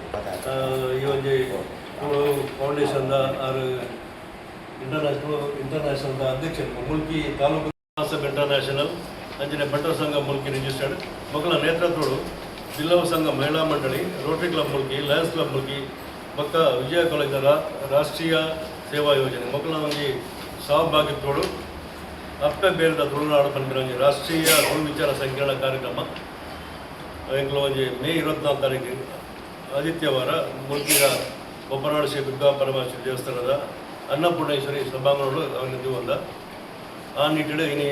ಈ ಒಂದು ಫೌಂಡೇಶನ್ ಆರು ಇಂಟರ್ನ್ಯಾಷನಲ್ ಅಧ್ಯಕ್ಷ ಮುಲ್ಕಿ ತಾಲೂಕು ಮಹಾಸಭೆ ಇಂಟರ್ನ್ಯಾಷನಲ್ ಅಂಜನೆ ಬಂಟರ ಸಂಘ ಮುಲ್ಕಿ ರಿಜಿಸ್ಟರ್ಡ್ ಮಕ್ಕಳ ನೇತೃತ್ವಗಳು ಬಿಲ್ಲವ ಸಂಘ ಮಹಿಳಾ ಮಂಡಳಿ rotary club Mulki lions club Mulki ಪಕ್ಕ ವಿಜಯ ಕಾಲೇಜ್ ರಾಷ್ಟ್ರೀಯ ಸೇವಾ ಯೋಜನೆ ಮಕ್ಕಳ ಒಂದು ಸಹಭಾಗಿತ್ವಗಳು ಅಪ್ಪೆ ಬೇರೆದ ತುಳುನಾಡು ಪಂಪಿರಂಗಿ ರಾಷ್ಟ್ರೀಯ ತುಳು ವಿಚಾರ ಸಂಕಿರಣ ಕಾರ್ಯಕ್ರಮ ಎಂಕ್ಲು ಒಂದು ಮೇ 24 ತಾರೀಕು ಆದಿತ್ಯವಾರ ಮುಲ್ಕಿಯ ಬೊಬ್ಬನಾಡು ಶ್ರೀ ದುರ್ಗಾ ಪರಮೇಶ್ವರಿ ದೇವಸ್ಥಾನದ ಅನ್ನಪೂರ್ಣೇಶ್ವರಿ ಸಭಾಂಗಣಗಳು ಅವನಿದ್ದು ಒಂದ ಆ ನಿಟ್ಟಿನ ಇನ್ನು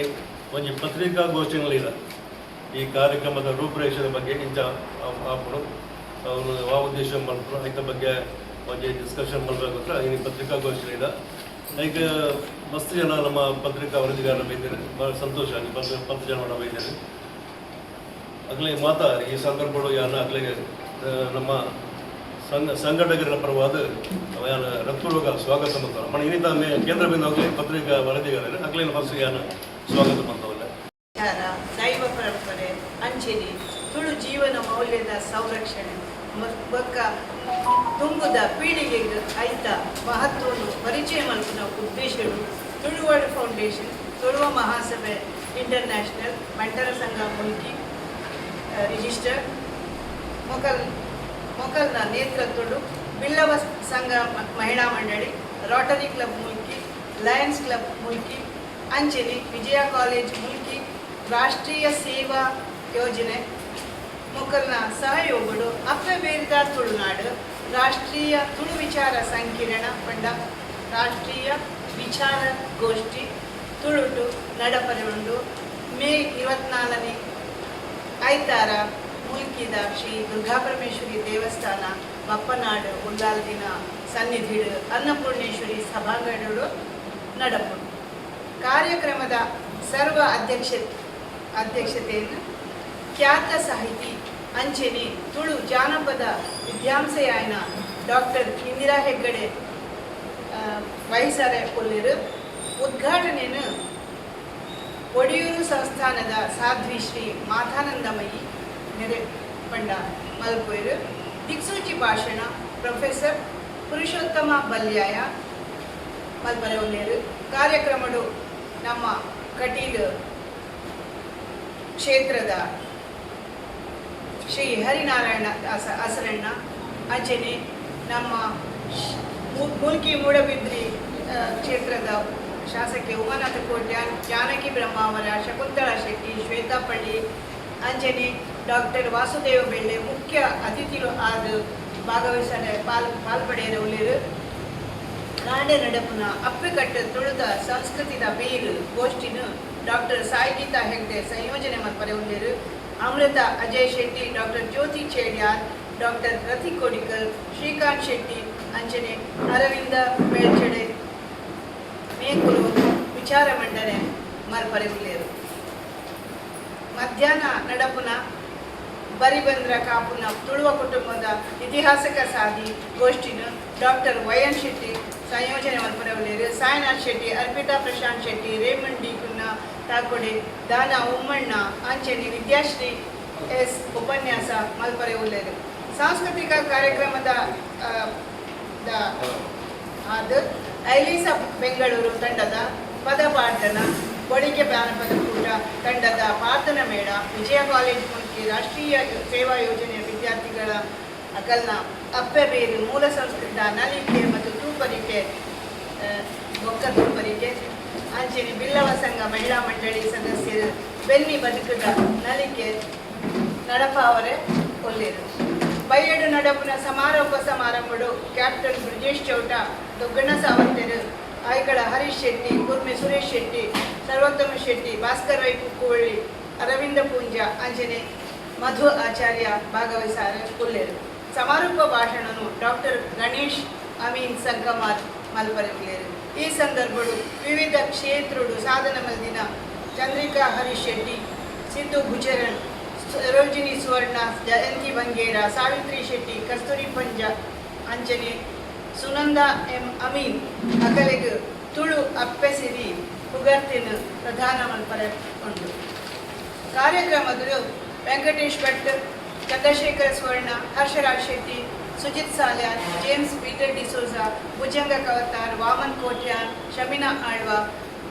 ಒಂದು ಪತ್ರಿಕಾಗೋಷ್ಠಿಗಳಿಲ್ಲ ಈ ಕಾರ್ಯಕ್ರಮದ ರೂಪರೇಷದ ಬಗ್ಗೆ ಇಂಥ ಆಪಣು ಅವನು ಆ ಉದ್ದೇಶ ಮಾಡ್ತಾರೆ ಅದರ ಬಗ್ಗೆ ಒಂದು ಡಿಸ್ಕಷನ್ ಮಾಡಬೇಕು ಅಂದ್ರೆ ಇನ್ನು ಪತ್ರಿಕಾಗೋಷ್ಠಿಗಳಿಲ್ಲ ಈಗ ಮಸ್ತ್ ಜನ ನಮ್ಮ ಪತ್ರಿಕಾ ವರದಿಗಾರರ ಬೈತಾರೆ ಭಾಳ ಸಂತೋಷ ಆಗಿ 10 ಜನ ಬೈತಾರೆ ಆಗಲೇ ಮಾತಾ ಈ ಸಂದರ್ಭಗಳು ಯಾರ ಆಗಲೇ ನಮ್ಮ ಸಂಘಟಕರ ಪರವಾದ ಯಾನ ರಕ್ತರೋಗ ಸ್ವಾಗತ ಮಾಡ್ತಾರೆ మన ಇನ್ನಿತ ಕೇಂದ್ರ ಬಿಂದು ಆಗಲೇ ಪತ್ರಿಕಾ ವರದಿಗಾರರು ಆಗಲೇ ಫಸ್ಟ್ ಯಾನ ಸ್ವಾಗತ ಮಾಡ್ತಾವಲ್ಲ ದೈವ ಪರಂಪರೆ ಅಂಚೆನಿ ತುಳು ಜೀವನ ಮೌಲ್ಯದ ಸಂರಕ್ಷಣೆ ಬೊಕ್ಕ ತುಂಬುದ ಪೀಳಿಗೆಗೆ ಐತ ಮಹತ್ವವನ್ನು ಪರಿಚಯ ಮಲ್ಪಿನ ಉದ್ದೇಶಗಳು ತುಳುವಾಡ ಫೌಂಡೇಶನ್ ತುಳುವ ಮಹಾಸಭೆ ಇಂಟರ್ನ್ಯಾಷನಲ್ ಬಂಟರ ಸಂಘ ಮುಲ್ಕಿ ರಿಜಿಸ್ಟರ್ ಮೊಕಲ್ನ ನೇತೃತ್ವಗಳು ಬಿಲ್ಲವ ಸಂಘ ಮಹಿಳಾ ಮಂಡಳಿ rotary club Mulki lions club Mulki ಅಂಚೆನಿ ವಿಜಯ ಕಾಲೇಜ್ ಮುಲ್ಕಿ ರಾಷ್ಟ್ರೀಯ ಸೇವಾ ಯೋಜನೆ ಮೊಕಲ್ನ ಸಹಯೋಗಗಳು ಅಪ್ಪೆ ಬೇರಿದ ತುಳುನಾಡು ರಾಷ್ಟ್ರೀಯ ತುಳು ವಿಚಾರ ಸಂಕಿರಣ ಪಂಡ ರಾಷ್ಟ್ರೀಯ ವಿಚಾರ ಗೋಷ್ಠಿ ತುಳುಟು ನಡಪರೆಯುಂಡು ಮೇ 24ನೇ ಐತಾರ ಮುಲ್ಕಿದ ಶ್ರೀ ದುರ್ಗಾಪರಮೇಶ್ವರಿ ದೇವಸ್ಥಾನ ಬಪ್ಪನಾಡು ಉಲ್ಲಾಲ್ದಿನ ಸನ್ನಿಧಿಡು ಅನ್ನಪೂರ್ಣೇಶ್ವರಿ ಸಭಾಂಗಣಗಳು ನಡಪು ಕಾರ್ಯಕ್ರಮದ ಸರ್ವ ಅಧ್ಯಕ್ಷತೆಯನ್ನು ಖ್ಯಾತ ಸಾಹಿತಿ ಅಂಚೆನಿ ತುಳು ಜಾನಪದ ವಿದ್ಯಾಂಸೆಯಾಯನ ಡಾಕ್ಟರ್ ಇಂದಿರಾ ಹೆಗ್ಗಡೆ ವಹಿಸರೆ ಕೊಲ್ಲಿರು ಉದ್ಘಾಟನೆಯನ್ನು ಒಡಿಯೂರು ಸಂಸ್ಥಾನದ ಸಾಧ್ವಿ ಶ್ರೀ ಮಾತಾನಂದಮಯಿ ನೆರೆ ಪಂಡ ಮಲ್ಪೋಯರು ದಿಕ್ಸೂಚಿ ಭಾಷಣ ಪ್ರೊಫೆಸರ್ ಪುರುಷೋತ್ತಮ ಬಲ್ಯಾಯ ಮಲ್ಪರೆ ಒಲ್ಲೇರು ಕಾರ್ಯಕ್ರಮಗಳು ನಮ್ಮ ಕಟೀಲು ಕ್ಷೇತ್ರದ ಶ್ರೀ ಹರಿನಾರಾಯಣ ಹಸರಣ್ಣ ಅಂಚನೆ ನಮ್ಮ ಮುಲ್ಕಿ ಮೂಡಬಿದ್ರಿ ಕ್ಷೇತ್ರದ ಶಾಸಕಿ ಉಮಾನಾಥ ಕೋಟ್ಯ ಜಾನಕಿ ಬ್ರಹ್ಮಾವರ ಶಕುಂತಳಾ ಶೆಟ್ಟಿ ಶ್ವೇತಾ ಪಳ್ಳಿ ಅಂಚನೆ ಡಾಕ್ಟರ್ ವಾಸುದೇವ ಬೆಳ್ಳೆ ಮುಖ್ಯ ಅತಿಥಿಗಳು ಆದ ಭಾಗವಹಿಸಲು ಪಾಲ್ಪಡೆಯರ ಉಳಿರು ಕಾಂಡೆ ನಡಪುನ ಅಪ್ಪೆಕಟ್ಟು ತುಳುದ ಸಂಸ್ಕೃತಿದ ಬೇರು ಗೋಷ್ಠಿನ ಡಾಕ್ಟರ್ ಸಾಯಿಗೀತಾ ಹೆಗ್ಡೆ ಸಂಯೋಜನೆ ಮಲ್ಪರೆ ಉಳಿರು ಅಮೃತ ಅಜಯ್ ಶೆಟ್ಟಿ ಡಾಕ್ಟರ್ ಜ್ಯೋತಿ ಚೇಡ್ಯಾರ್ ಡಾಕ್ಟರ್ ರತಿ ಕೋಡಿಕರ್ ಶ್ರೀಕಾಂತ್ ಶೆಟ್ಟಿ ಅಂಚನೆ ಅರವಿಂದ ಬೆಳ್ಚಡೆ ಮೇಕುಲು ವಿಚಾರ ಮಂಡನೆ ಮಲ್ಪರೆ ಉಳಿರು ಮಧ್ಯಾಹ್ನ ನಡಪುನ ಬರಿಬಂದ್ರ ಕಾಪುನ ತುಳುವ ಕುಟುಂಬದ ಇತಿಹಾಸಕ ಸಾಧಿ ಗೋಷ್ಠಿನ ಡಾಕ್ಟರ್ ವೈಎನ್ ಶೆಟ್ಟಿ ಸಂಯೋಜನೆ ಮಲ್ಪರೆ ಉಳಿರು ಸಾಯಿನಾಥ್ ಶೆಟ್ಟಿ ಅರ್ಪಿತಾ ಪ್ರಶಾಂತ್ ಶೆಟ್ಟಿ ರೇಮಂಡ್ ಡಿ ಕುನ್ನ ತಾಕೊಡೆ ದಾನ ಉಮ್ಮಣ್ಣ ಅಂಚೆನಿ ವಿದ್ಯಾಶ್ರೀ ಎಸ್ ಉಪನ್ಯಾಸ ಮಲ್ಪರೆ ಉಳ್ಳೇರು ಸಾಂಸ್ಕೃತಿಕ ಕಾರ್ಯಕ್ರಮದ ಐಲೀಸಾ ಬೆಂಗಳೂರು ತಂಡದ ಪದಪಾಠನ ಕೊಡಿಗೆ ಜಾನಪದ ಕೂಟ ತಂಡದ ಪ್ರಾರ್ಥನಾ ಮೇಳ ವಿಜಯ ಕಾಲೇಜ್ ಮುಲ್ಕಿ ರಾಷ್ಟ್ರೀಯ ಸೇವಾ ಯೋಜನೆಯ ವಿದ್ಯಾರ್ಥಿಗಳ ಅಗಲ್ನ ಅಪ್ಪೆಬೇರು ಮೂಲ ಸಂಸ್ಕೃತ ನಲಿಕೆ ಮತ್ತು ತೂಪರಿಕೆ ಬೊಕ್ಕ ತೂಪರಿಕೆ ಅಂಚೆನಿ ಬಿಲ್ಲವ ಸಂಘ ಮಹಿಳಾ ಮಂಡಳಿ ಸದಸ್ಯರು ಬೆನ್ನಿ ಬದುಕದ ನಲಿಕೆ ನಡಪಾವರೆ ಕೊಲ್ಲಿರು ಬೈಯಡು ನಡಪುನ ಸಮಾರೋಪ ಸಮಾರಂಭಗಳು ಕ್ಯಾಪ್ಟನ್ ಬ್ರಿಜೇಶ್ ಚೌಟ ದೊಗ್ಗಣ್ಣ ಸಾವಂತರು ಆಯ್ಗಳ ಹರೀಶ್ ಶೆಟ್ಟಿ ಕುರ್ಮೆ ಸುರೇಶ್ ಶೆಟ್ಟಿ ಸರ್ವೋತ್ತಮ ಶೆಟ್ಟಿ ಭಾಸ್ಕರ್ ರೈ ಕುಕ್ಕುವಳ್ಳಿ ಅರವಿಂದ ಪೂಂಜ ಅಂಜನೆ ಮಧು ಆಚಾರ್ಯ ಭಾಗವಹಿಸಾರ ಕೊಲ್ಲೇರು ಸಮಾರೋಪ ಭಾಷಣನು ಡಾಕ್ಟರ್ ಗಣೇಶ್ ಅಮೀನ್ ಸಂಕಮಾರ್ ಮಲ್ಪರೆ ಉಳ್ಳೇರು ಈ ಸಂದರ್ಭಗಳು ವಿವಿಧ ಕ್ಷೇತ್ರಗಳು ಸಾಧನ ಮಲ್ದಿನ ಚಂದ್ರಿಕಾ ಹರೀಶ್ ಶೆಟ್ಟಿ ಸಿದ್ದು ಗುಜರನ್ ಸರೋಜಿನಿ ಸುವರ್ಣ ಜಯಂತಿ ಬಂಗೇರ ಸಾವಿತ್ರಿ ಶೆಟ್ಟಿ ಕಸ್ತೂರಿ ಪಂಜ ಅಂಜನೆ ಸುನಂದ ಎಂ ಅಮೀನ್ ಅಕಲೆಗೆ ತುಳು ಅಪ್ಪೆಸಿರಿ ಹುಗರ್ತಿನ ಪ್ರಧಾನ ಮಲ್ಪರೆ ಉಂಟು ಕಾರ್ಯಕ್ರಮಗಳು ವೆಂಕಟೇಶ್ ಭಟ್ ಚಂದ್ರಶೇಖರ ಸ್ವರ್ಣ, Harshraj Shetty, Sujit Salian, James Peter D'Souza, Bhujanga ಕವತಾರ್, Vaman Kotian, Shamina Alva,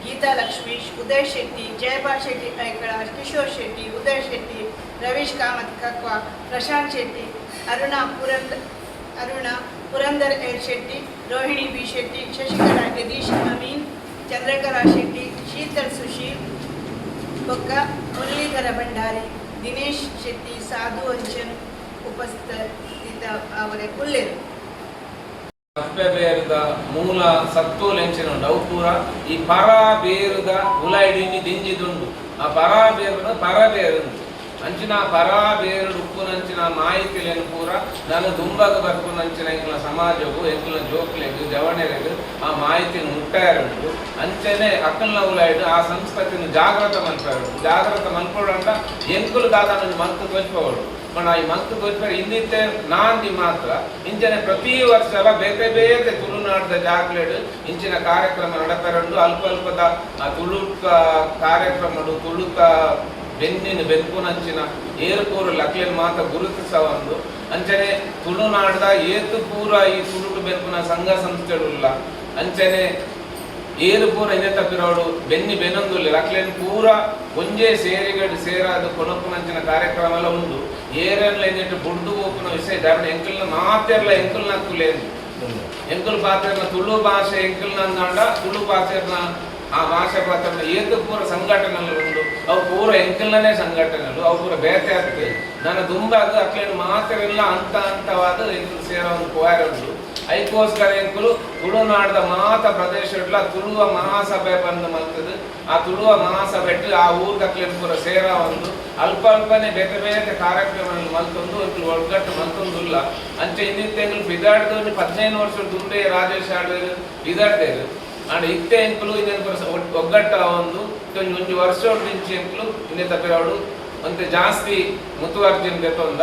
Geetha Lakshmish, Uday Shetty, Jayapal Shetty Aikala, Kishore Shetty, Uday Shetty, Ravish Kamath ಕಕ್ವಾ, Prashant Shetty, Aruna Purandar L Shetty, Rohini B Shetty, Shashikala ಯದೀಶ್ Amin, Chandrakala Shetty, Sheetal Sushil ಬೊಕ್ಕ, ಮುರಳೀಧರ ಭಂಡಾರಿ, ದಿನೇಶ್ ಶೆಟ್ಟಿ, ಸಾಧು ಅಂಚನ್ ಉಪಸ್ಥಿತ ಅವರೇ ಉಲ್ಲೇರು. ಬೇರುದ ಮೂಲ ಸತ್ತೋಲೆಂಚಿನುಂಡು ಅವು ಪೂರ ಈ ಪರ ಬೇರುದ ಉಲೈಡಿನಿ ದಿಂಜಿದುಂಡು ಆ ಪರ ಬೇರುದ ಪರ ಬೇರುಂಡು ಅಂಚಿನ ಪರ ಬೇರುಡು ಉಪ್ಪುನಂಚಿನ ಮಾಹಿತಿಲೇನು ಪೂರ ನಾನು ದುಂಬಗ ಬರ್ಪುನಂಚಿನ ಎಂಕಲ ಸಮಾಜವು ಎಂಕಲ ಜೋಕ್ಲೆಗು ಜವಣೆರೆಗು ಆ ಮಾಹಿತಿನ ಮುಟ್ಟಾರುಂಟು ಅಂಚನೆ ಅಕ್ಕಲ್ನ ಉಲೈಡು ಆ ಸಂಸ್ಕೃತಿನ ಜಾಗೃತ ಮಲ್ಪೋಡು ಎಂಕುಲು ದಾದ ಮಂತು ತೋಚ್ಪೋಡು पण ಈ ಮಂತ್ ತೋರಿಸ್ತಾರೆ ಹಿಂದಿತ್ತೆ ನಾಂದಿ ಮಾತ್ರ ಇಂಚನೆ ಪ್ರತಿ ವರ್ಷ ಬೇತೆ ಬೇತೆ ತುಳುನಾಡದ ಜಾಕ್ಲೆಡ್ ಇಂಚಿನ ಕಾರ್ಯಕ್ರಮ ನಡಪೆರಂಡು ಅಲ್ಪ ಅಲ್ಪದ ತುಳುಕ ಕಾರ್ಯಕ್ರಮಡು ತುಳುಕ ಬೆನ್ನಿನ ಬೆನ್ಪುನಂಚಿನ ಏರ್ಪೂರು ಲಕ್ಲೆನ್ ಮಾತ್ರ ಗುರುತಿಸವಂದು ಅಂಚನೆ ತುಳುನಾಡದ ಏತು ಪೂರ ಈ ತುಳುಟು ಬೆನ್ಪುನ ಸಂಘ ಸಂಸ್ಥೆಡುಲ್ಲ ಅಂಚನೆ ಏರು ಪೂರ ಇದೇ ತಪ್ಪಿರೋಡು ಬೆನ್ನಿ ಬೆನ್ನೊಂದುಲ್ಲ ಲಕ್ಲೆನ್ ಪೂರ ಒಂಜೇ ಸೇರಿಗಡು ಸೇರಾದು ಕೊನಪುನಂಚಿನ ಕಾರ್ಯಕ್ರಮ ಎಲ್ಲ ಉಂಟು ಏರೆಲ್ಲ ಏನಿಟ್ಟು ಬುಡ್ದು ಹೋಪುನ ವಿಷಯ ದಾರಣ ಎಂಕಲ್ನ ಮಾತೆರ್ಲ ಎಂಕಲ್ನ ಹಕ್ಕುಲೇನು ಎಂಕಲ್ ಪಾತ್ರೆನ ತುಳು ಭಾಷೆ ಎಂಕಲ್ನ ತುಳು ಭಾಷೆನ ಆ ಭಾಷೆ ಪಾತ್ರ ಏತು ಪೂರ ಸಂಘಟನೆಗಳು ಉಂಟು ಅವು ಪೂರ ಎಂಕಲ್ನೇ ಸಂಘಟನೆಗಳು ಅವು ಪೂರ ಬೇತೆ ಆಗ್ತದೆ ನನ್ನ ದುಂಬಾಗ ಅಕ್ಲೇನು ಮಾತೆರೆಲ್ಲ ಹಂತವಾದ ಎಂಕಲ್ ಸೇರೋ ಒಂದು ಕೋಯಾರ ಉಂಟು ಐಕೋಸ್ಕರ ಎಂಕುಲು ತುಳುನಾಡದ ಮಾತ ಪ್ರದೇಶ ತುಳುವ ಮಹಾಸಭೆ ಬಂದು ಮಲ್ತದು ಆ ತುಳುವ ಮಹಾಸಭೆಟ್ಟು ಆ ಊರ್ದಕ್ಲೆ ಪೂರ ಸೇರ ಒಂದು ಅಲ್ಪ ಅಲ್ಪನೆ ಬೇತೆ ಬೇತೆ ಕಾರ್ಯಕ್ರಮಗಳು ಮಲ್ತೊಂದು ಎಂಕುಲು ಒಗ್ಗಟ್ಟು ಮಲ್ತೊಂದುಲ್ಲ ಅಂಚೆ ಇನ್ನಿತ್ತ ಎಂಕುಲು ಬಿದಾಡ್ದು 15 ವರ್ಷದ ದುಂಬೆ ರಾಜೇಶ್ ಆಳ್ವೇರು ಬಿದಾಡ್ದೇರು ಅಂಡ್ ಇತ್ತೆ ಎಂಕುಲು ಇನ್ನೇನು ಒಗ್ಗಟ್ಟ ಒಂದು ಒಂಜಿ ವರ್ಷ ಇಂಚೆ ಎಂಕುಲು ಇನ್ನೇ ತಪ್ಪಿರೋಡು ಒಂತೆ ಜಾಸ್ತಿ ಮುತುವರ್ಜಿನ ಬೆತ್ತೊಂದ